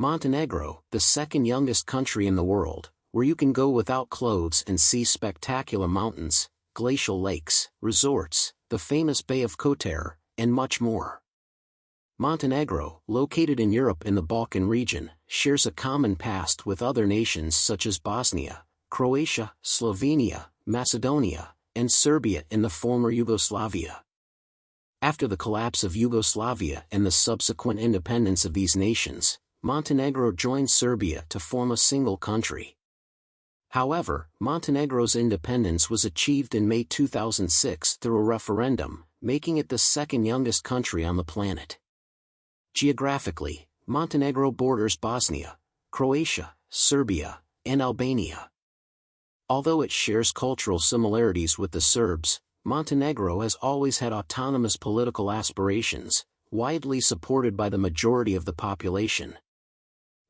Montenegro, the second youngest country in the world, where you can go without clothes and see spectacular mountains, glacial lakes, resorts, the famous Bay of Kotor, and much more. Montenegro, located in Europe in the Balkan region, shares a common past with other nations such as Bosnia, Croatia, Slovenia, Macedonia, and Serbia in the former Yugoslavia. After the collapse of Yugoslavia and the subsequent independence of these nations, Montenegro joined Serbia to form a single country. However, Montenegro's independence was achieved in May 2006 through a referendum, making it the second youngest country on the planet. Geographically, Montenegro borders Bosnia, Croatia, Serbia, and Albania. Although it shares cultural similarities with the Serbs, Montenegro has always had autonomous political aspirations, widely supported by the majority of the population.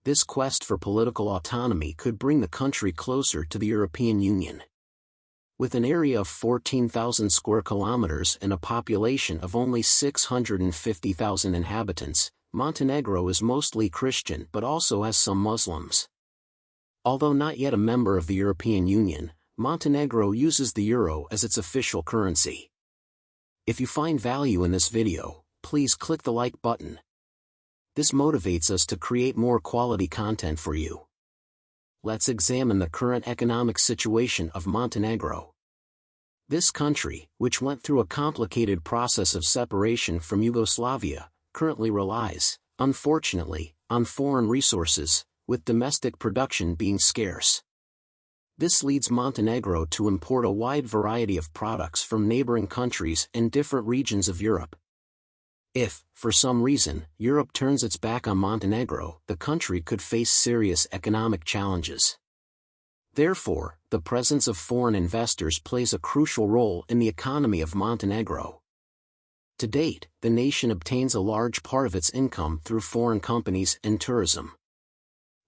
This quest for political autonomy could bring the country closer to the European Union. With an area of 14,000 square kilometers and a population of only 650,000 inhabitants, Montenegro is mostly Christian but also has some Muslims. Although not yet a member of the European Union, Montenegro uses the euro as its official currency. If you find value in this video, please click the like button. This motivates us to create more quality content for you. Let's examine the current economic situation of Montenegro. This country, which went through a complicated process of separation from Yugoslavia, currently relies, unfortunately, on foreign resources, with domestic production being scarce. This leads Montenegro to import a wide variety of products from neighboring countries and different regions of Europe. If, for some reason, Europe turns its back on Montenegro, the country could face serious economic challenges. Therefore, the presence of foreign investors plays a crucial role in the economy of Montenegro. To date, the nation obtains a large part of its income through foreign companies and tourism.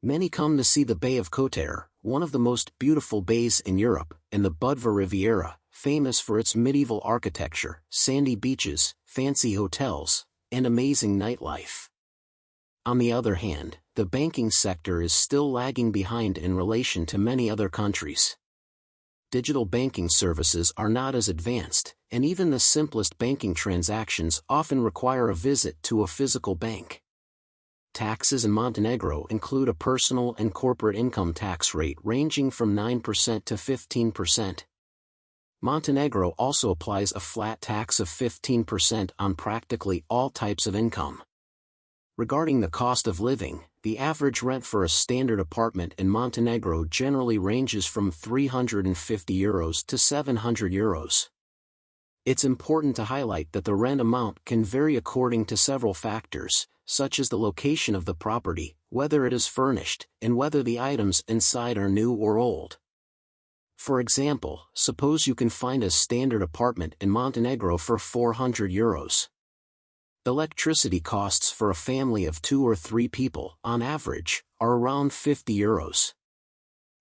Many come to see the Bay of Kotor, one of the most beautiful bays in Europe, and the Budva Riviera, famous for its medieval architecture, sandy beaches, fancy hotels, and amazing nightlife. On the other hand, the banking sector is still lagging behind in relation to many other countries. Digital banking services are not as advanced, and even the simplest banking transactions often require a visit to a physical bank. Taxes in Montenegro include a personal and corporate income tax rate ranging from 9% to 15%. Montenegro also applies a flat tax of 15% on practically all types of income. Regarding the cost of living, the average rent for a standard apartment in Montenegro generally ranges from €350 to €700. It's important to highlight that the rent amount can vary according to several factors, such as the location of the property, whether it is furnished, and whether the items inside are new or old. For example, suppose you can find a standard apartment in Montenegro for €400. Electricity costs for a family of 2 or 3 people, on average, are around €50.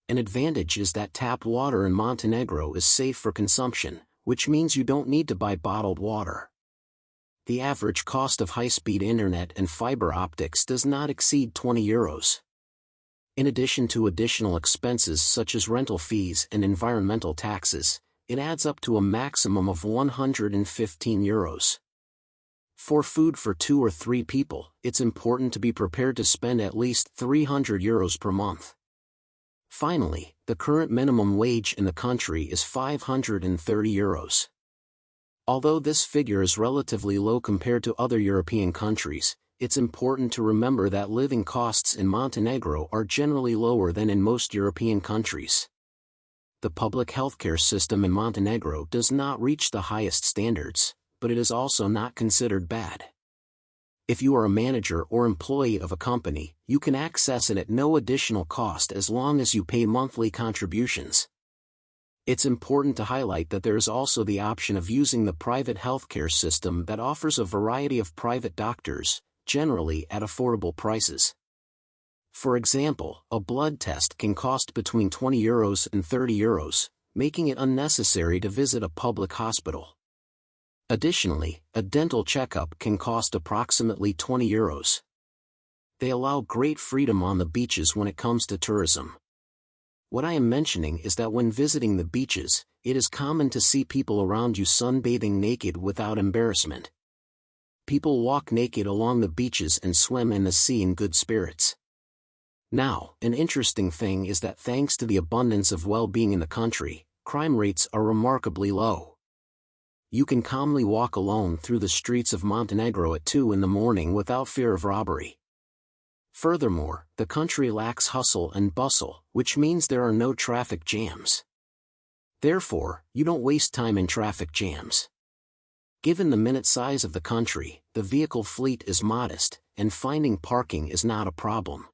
An advantage is that tap water in Montenegro is safe for consumption, which means you don't need to buy bottled water. The average cost of high-speed internet and fiber optics does not exceed €20. In addition to additional expenses such as rental fees and environmental taxes, it adds up to a maximum of €115. For food for 2 or 3 people, it's important to be prepared to spend at least €300 per month. Finally, the current minimum wage in the country is €530. Although this figure is relatively low compared to other European countries, it's important to remember that living costs in Montenegro are generally lower than in most European countries. The public healthcare system in Montenegro does not reach the highest standards, but it is also not considered bad. If you are a manager or employee of a company, you can access it at no additional cost as long as you pay monthly contributions. It's important to highlight that there is also the option of using the private healthcare system that offers a variety of private doctors, generally at affordable prices. For example, a blood test can cost between €20 and €30, making it unnecessary to visit a public hospital. Additionally, a dental checkup can cost approximately €20. They allow great freedom on the beaches when it comes to tourism. What I am mentioning is that when visiting the beaches, it is common to see people around you sunbathing naked without embarrassment. People walk naked along the beaches and swim in the sea in good spirits. Now, an interesting thing is that thanks to the abundance of well-being in the country, crime rates are remarkably low. You can calmly walk alone through the streets of Montenegro at 2 in the morning without fear of robbery. Furthermore, the country lacks hustle and bustle, which means there are no traffic jams. Therefore, you don't waste time in traffic jams. Given the minute size of the country, the vehicle fleet is modest, and finding parking is not a problem.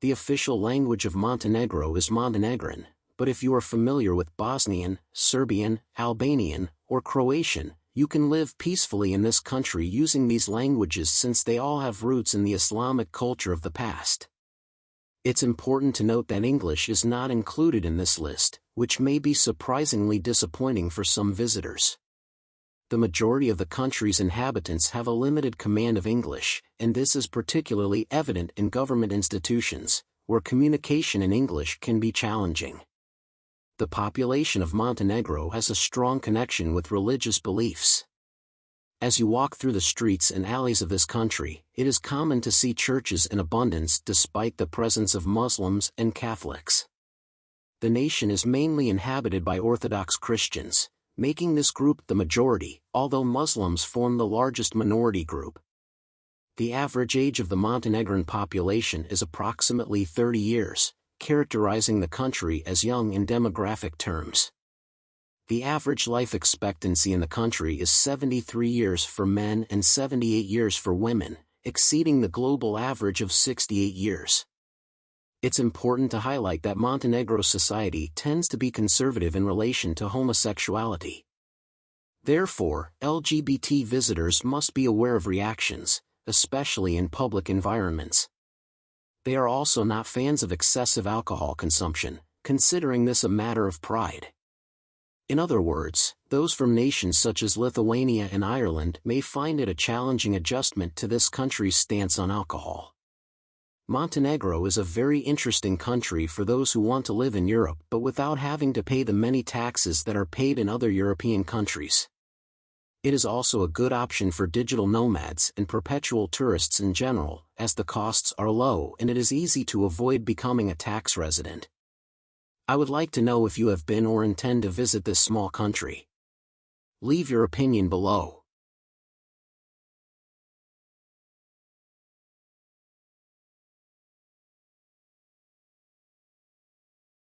The official language of Montenegro is Montenegrin, but if you are familiar with Bosnian, Serbian, Albanian, or Croatian, you can live peacefully in this country using these languages since they all have roots in the Islamic culture of the past. It's important to note that English is not included in this list, which may be surprisingly disappointing for some visitors. The majority of the country's inhabitants have a limited command of English, and this is particularly evident in government institutions, where communication in English can be challenging. The population of Montenegro has a strong connection with religious beliefs. As you walk through the streets and alleys of this country, it is common to see churches in abundance despite the presence of Muslims and Catholics. The nation is mainly inhabited by Orthodox Christians, making this group the majority, although Muslims form the largest minority group. The average age of the Montenegrin population is approximately 30 years, characterizing the country as young in demographic terms. The average life expectancy in the country is 73 years for men and 78 years for women, exceeding the global average of 68 years. It's important to highlight that Montenegro society tends to be conservative in relation to homosexuality. Therefore, LGBT visitors must be aware of reactions, especially in public environments. They are also not fans of excessive alcohol consumption, considering this a matter of pride. In other words, those from nations such as Lithuania and Ireland may find it a challenging adjustment to this country's stance on alcohol. Montenegro is a very interesting country for those who want to live in Europe but without having to pay the many taxes that are paid in other European countries. It is also a good option for digital nomads and perpetual tourists in general, as the costs are low and it is easy to avoid becoming a tax resident. I would like to know if you have been or intend to visit this small country. Leave your opinion below.